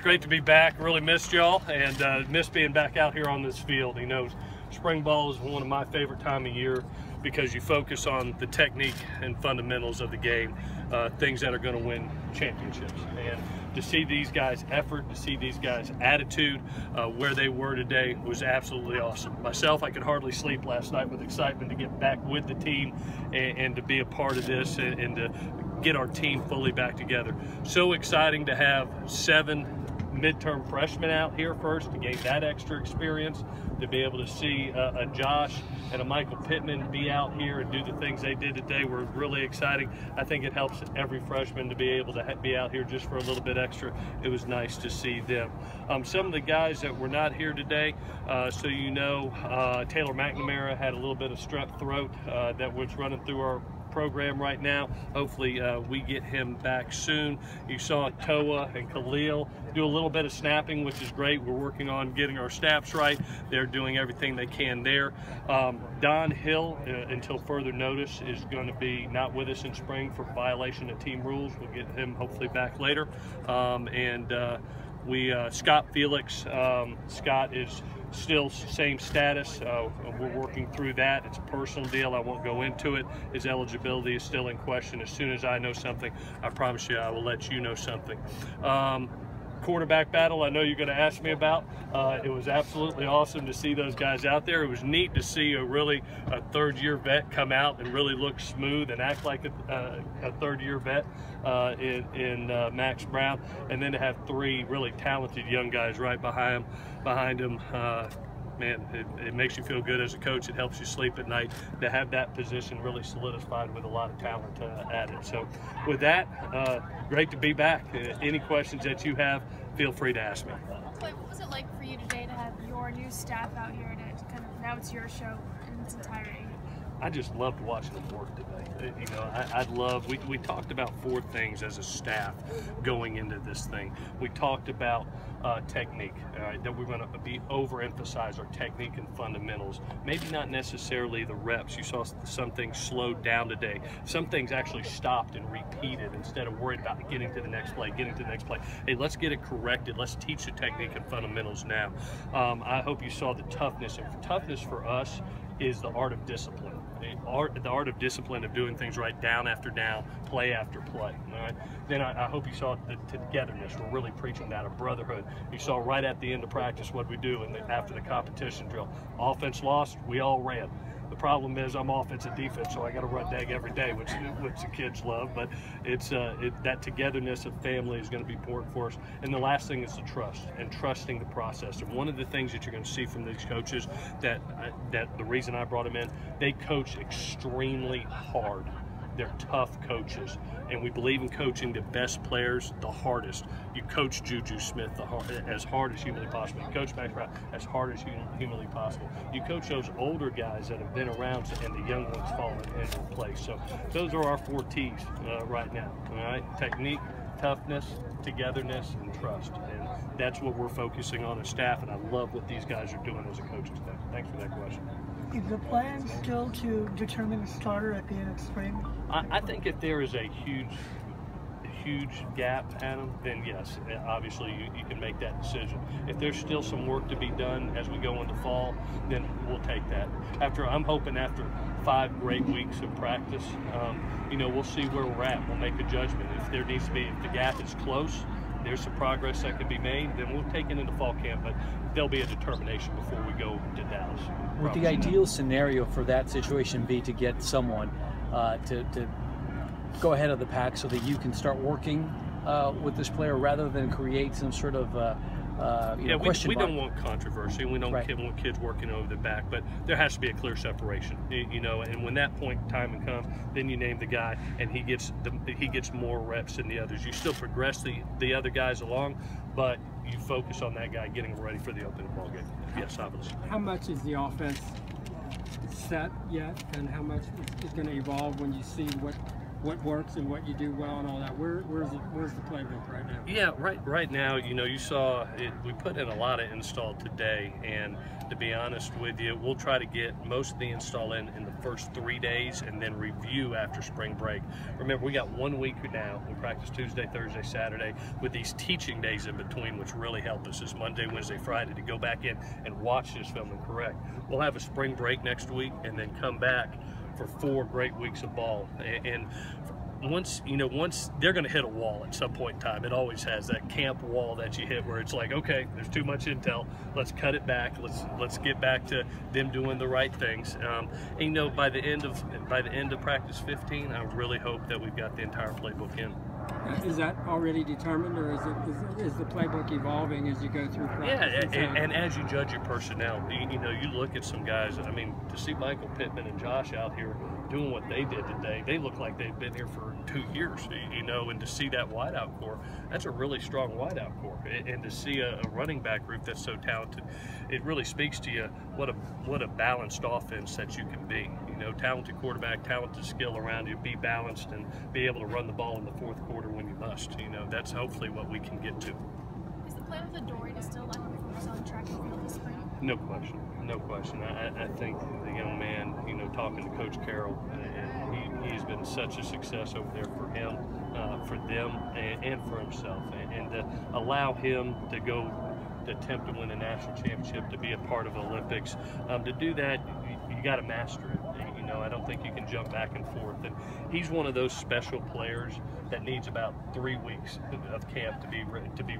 great to be back. Really missed y'all and missed being back out here on this field. You know, spring ball is one of my favorite time of year because you focus on the technique and fundamentals of the game, things that are going to win championships. And to see these guys' effort, to see these guys' attitude, where they were today was absolutely awesome. Myself, I could hardly sleep last night with excitement to get back with the team and to be a part of this and to get our team fully back together. So exciting to have 7 midterm freshmen out here first to gain that extra experience, to be able to see a Josh and a Michael Pittman be out here and do the things they did today were really exciting. I think it helps every freshman to be able to be out here just for a little bit extra. It was nice to see them. Some of the guys that were not here today, so you know, Taylor McNamara had a little bit of strep throat that was running through our program right now. Hopefully we get him back soon. You saw Toa and Khalil do a little bit of snapping, which is great. We're working on getting our snaps right. They're doing everything they can there. Don Hill, until further notice, is going to be not with us in spring for violation of team rules. We'll get him hopefully back later. Scott Felix, Scott is still same status. We're working through that. It's a personal deal. I won't go into it. His eligibility is still in question. As soon as I know something, I promise you I will let you know something. Quarterback battle, I know you're going to ask me about. It was absolutely awesome to see those guys out there. It was neat to see a third-year vet come out and really look smooth and act like a third-year vet in Max Brown, and then to have 3 really talented young guys right behind him. Man, it makes you feel good as a coach. It helps you sleep at night to have that position really solidified with a lot of talent added. So with that, great to be back. Any questions that you have, feel free to ask me. What was it like for you today to have your new staff out here to kind of, now it's your show in its entirety? I just loved watching them work today. You know, we talked about 4 things as a staff going into this thing. We talked about technique, that we're going to overemphasize our technique and fundamentals. Maybe not necessarily the reps. You saw some things slowed down today. Some things actually stopped and repeated instead of worried about getting to the next play, Hey, let's get it corrected. Let's teach the technique and fundamentals now. I hope you saw the toughness. And toughness for us is the art of discipline. The art of discipline of doing things right, down after down, play after play. All right. Then I hope you saw the togetherness. We're really preaching that, a brotherhood. You saw right at the end of practice what we do after the competition drill. Offense lost, we all ran. The problem is I'm offense and defense, so I got to run dag every day, which the kids love. But it's that togetherness of family is going to be important for us. And the last thing is the trust and trusting the process. And one of the things that you're going to see from these coaches that the reason I brought them in, they coach extremely hard. They're tough coaches, and we believe in coaching the best players the hardest. You coach Juju Smith as hard as humanly possible. You coach Max Brown as hard as humanly possible. You coach those older guys that have been around and the young ones falling into place. So those are our 4 T's right now. All right, technique, toughness, togetherness, and trust. And that's what we're focusing on as staff, and I love what these guys are doing as a coaching staff. Thanks for that question. Is the plan still to determine a starter at the end of spring? I think if there is a huge gap, Adam, then yes, obviously you can make that decision. If there's still some work to be done as we go into fall, then we'll take that. I'm hoping after 5 great weeks of practice, you know, we'll see where we're at. We'll make a judgment. If the gap is close, there's some progress that can be made, then we'll take it into fall camp, but there'll be a determination before we go to Dallas. Would the ideal scenario for that situation be to get someone to go ahead of the pack so that you can start working with this player rather than create some sort of question we mark? don't want controversy. We don't want kids working over the back, but there has to be a clear separation, you know. And when that point in time comes, then you name the guy, and he gets more reps than the others. You still progress the other guys along, but you focus on that guy getting ready for the opening ball game. Yes, obviously. How much is the offense set yet, and how much is going to evolve when you see what what works and what you do well and all that. Where's the playbook right now? Yeah, right now, you know, you saw it, we put in a lot of install today, and to be honest with you, we'll try to get most of the install in the first 3 days and then review after spring break. Remember, we got 1 week now. We practice Tuesday, Thursday, Saturday with these teaching days in between, which really help us. This Monday, Wednesday, Friday to go back in and watch this film and correct. We'll have a spring break next week and then come back for 4 great weeks of ball. And once they're going to hit a wall at some point in time. It always has that camp wall that you hit where it's like, okay, there's too much intel. Let's cut it back. Let's get back to them doing the right things. And, you know, by the end of practice 15, I really hope that we've got the entire playbook in. Is that already determined, or is the playbook evolving as you go through practice? Yeah, and as you judge your personnel, you know, you look at some guys. I mean, to see Michael Pittman and Josh out here doing what they did today, they look like they've been here for 2 years, you know, and to see that wideout core, that's a really strong wideout core. And to see a running back group that's so talented, it really speaks to you what a balanced offense that you can be. You know, talented quarterback, talented skill around you, be balanced and be able to run the ball in the fourth quarter when you must. You know, that's hopefully what we can get to. Is the plan with Dory to still let him focus on track and field this spring? No question, no question. I think the young man, you know, talking to Coach Carroll, and he's been such a success over there for him, for them, and for himself, and to allow him to go to attempt to win a national championship, to be a part of the Olympics, to do that, you got to master it. You know, I don't think you can jump back and forth. And he's one of those special players that needs about 3 weeks of camp to be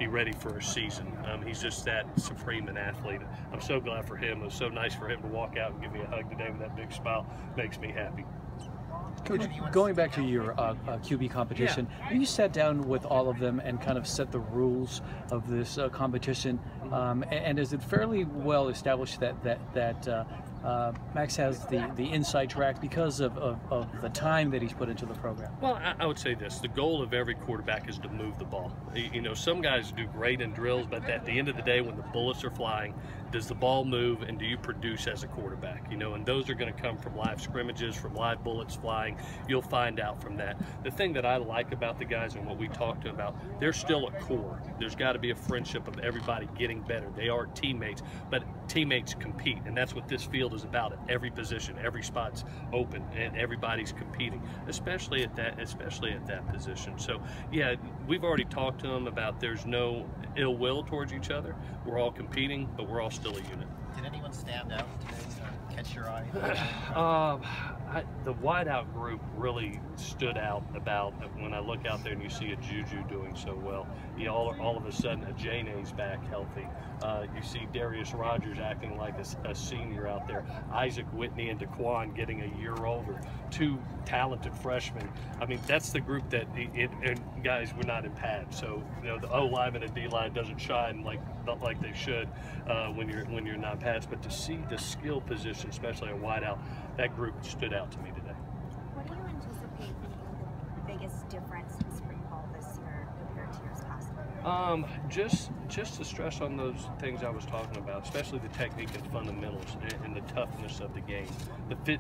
ready for a season. He's just that supreme an athlete. I'm so glad for him. It was so nice for him to walk out and give me a hug today with that big smile. Makes me happy. Coach, going back to your QB competition, you sat down with all of them and kind of set the rules of this competition, and is it fairly well established that Max has the inside track because of the time that he's put into the program? Well, I would say this. The goal of every quarterback is to move the ball. You know, some guys do great in drills, but at the end of the day, when the bullets are flying, does the ball move and do you produce as a quarterback? You know, and those are going to come from live scrimmages, from live bullets flying. You'll find out from that. The thing that I like about the guys and what we talked to about, they're still a core. There's got to be a friendship of everybody getting better. They are teammates, but teammates compete, and that's what this field is about. At every position, every spot's open, and everybody's competing, especially at that position. So, yeah, we've already talked to them about there's no ill will towards each other. We're all competing, but we're all still a unit. Did anyone stand out today or catch your eye? The wideout group really stood out about when I look out there and you see a Juju doing so well. You all of a sudden, a Jane's back healthy. You see Darius Rogers acting like a senior out there. Isaac Whitney and Daquan getting a year older. 2 talented freshmen. I mean, that's the group that, and guys, we're not in pads. So, you know, the O-line and the D-line doesn't shine like they should when you're not pads. But to see the skill position, especially a wideout, that group stood out to me today. What do you anticipate being the biggest difference in spring ball this year compared to years past? Just to stress on those things I was talking about, especially the technique and fundamentals and the toughness of the game.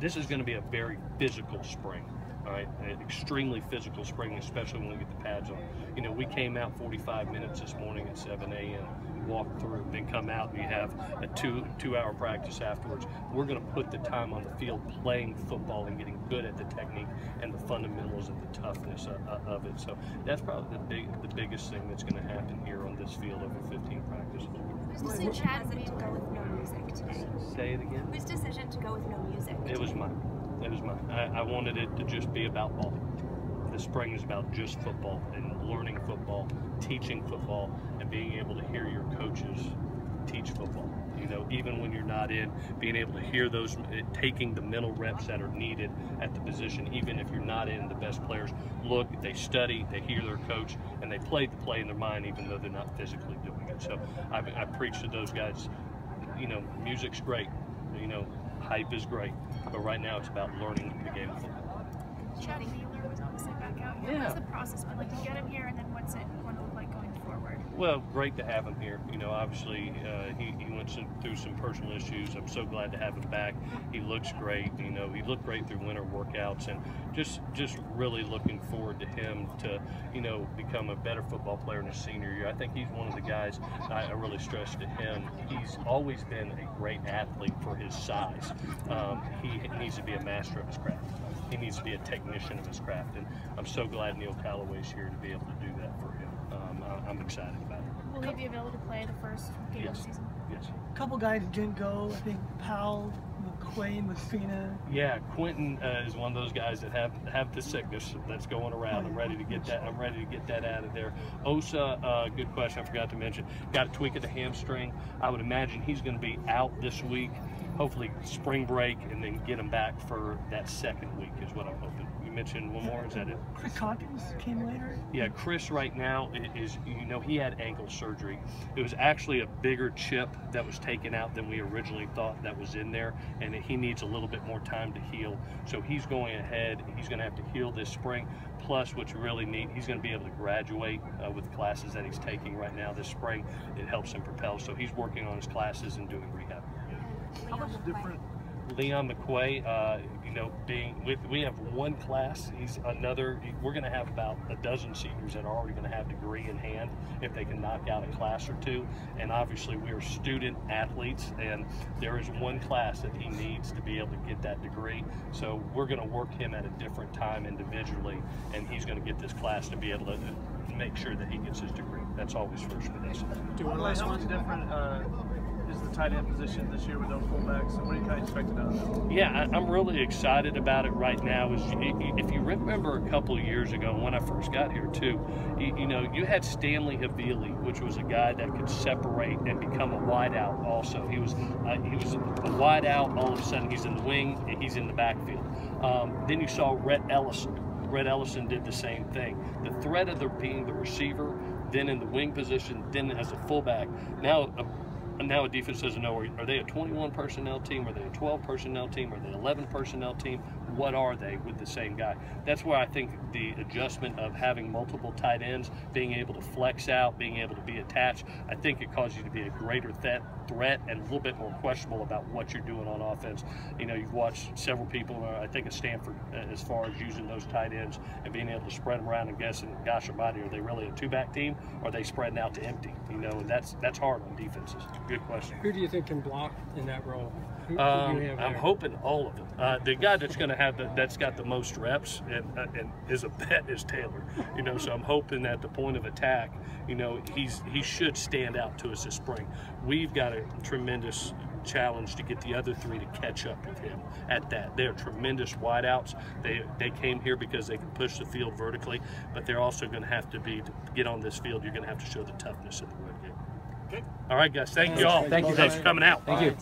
This is going to be a very physical spring. All right, an extremely physical spring, especially when we get the pads on. You know, we came out 45 minutes this morning at 7 a.m., walked through, then come out and you have a two-hour practice afterwards. We're going to put the time on the field playing football and getting good at the technique and the fundamentals and the toughness of it. So that's probably the biggest thing that's going to happen here on this field over 15 practices. Whose decision to go with no music today? Say it again? Whose decision to go with no music? It was mine. It was mine. I wanted it to just be about ball. The spring is about just football and learning football, teaching football, and being able to hear your coaches teach football. You know, even when you're not in, being able to hear those, taking the mental reps that are needed at the position, even if you're not in. The best players look, they study, they hear their coach, and they play the play in their mind even though they're not physically doing it. So I preach to those guys, you know, music's great, you know, hype is great, but right now it's about learning the game of football. Chad Wheeler was obviously back out here. Yeah. What's the process been like to get him here, and then what's it going to look like going forward? Well, great to have him here. You know, obviously he went through some personal issues. I'm so glad to have him back. He looks great. You know, he looked great through winter workouts, and just really looking forward to him to, you know, become a better football player in his senior year. I think he's one of the guys I really stress to him. He's always been a great athlete for his size. He needs to be a master of his craft. He needs to be a technician of his craft, and I'm so glad Neil Callaway's here to be able to do that for him. I'm excited about it. Will he be able to play the first game of the season? Yes. A couple guys didn't go. I think Powell, McQuain, Messina. Yeah, Quentin is one of those guys that have the sickness that's going around. I'm ready to get that. I'm ready to get that out of there. Osa, good question. I forgot to mention. Got a tweak of the hamstring. I would imagine he's going to be out this week. Hopefully spring break, and then get him back for that second week is what I'm hoping. You mentioned one more. Is that it? Chris Hawkins came later. Yeah, Chris right now is, you know, he had ankle surgery. It was actually a bigger chip that was taken out than we originally thought that was in there, and he needs a little bit more time to heal. So he's going ahead. He's going to have to heal this spring. Plus, what's really neat, he's going to be able to graduate with classes that he's taking right now this spring. It helps him propel. So he's working on his classes and doing rehab. How much different? Leon McQuay, you know, we have one class. We're going to have about a dozen seniors that are already going to have degree in hand if they can knock out a class or two. And obviously we are student athletes, and there is one class that he needs to be able to get that degree. So we're going to work him at a different time individually, and he's going to get this class to be able to make sure that he gets his degree. That's always first with us. How much different is the tight end position this year with no fullbacks, and what do you kind of expect out of that? Yeah, I'm really excited about it right now. If you remember a couple of years ago when I first got here too, you know, you had Stanley Havili, which was a guy that could separate and become a wideout also. He was a wideout, all of a sudden he's in the wing, and he's in the backfield. Then you saw Rhett Ellison. Rhett Ellison did the same thing. The threat of being the receiver, then in the wing position, then as a fullback. Now a defense doesn't know, are they a 21 personnel team? Are they a 12 personnel team? Are they 11 personnel team? What are they with the same guy? That's where I think the adjustment of having multiple tight ends, being able to flex out, being able to be attached, I think it causes you to be a greater threat and a little bit more questionable about what you're doing on offense. You know, you've watched several people, I think at Stanford, as far as using those tight ends and being able to spread them around and guessing, gosh almighty, are they really a two-back team, or are they spreading out to empty? You know, and that's hard on defenses. Good question. Who do you think can block in that role? Who I'm hoping all of them. The guy that's going to have that's got the most reps and is a bet is Taylor. You know, so I'm hoping at the point of attack, you know, he should stand out to us this spring. We've got a tremendous challenge to get the other three to catch up with him at that. They're tremendous wideouts. They came here because they can push the field vertically, but they're also going to have to get on this field. You're going to have to show the toughness of the run game. Okay. All right, guys. Thank you all. Thank you. Thanks for coming out. Thank you.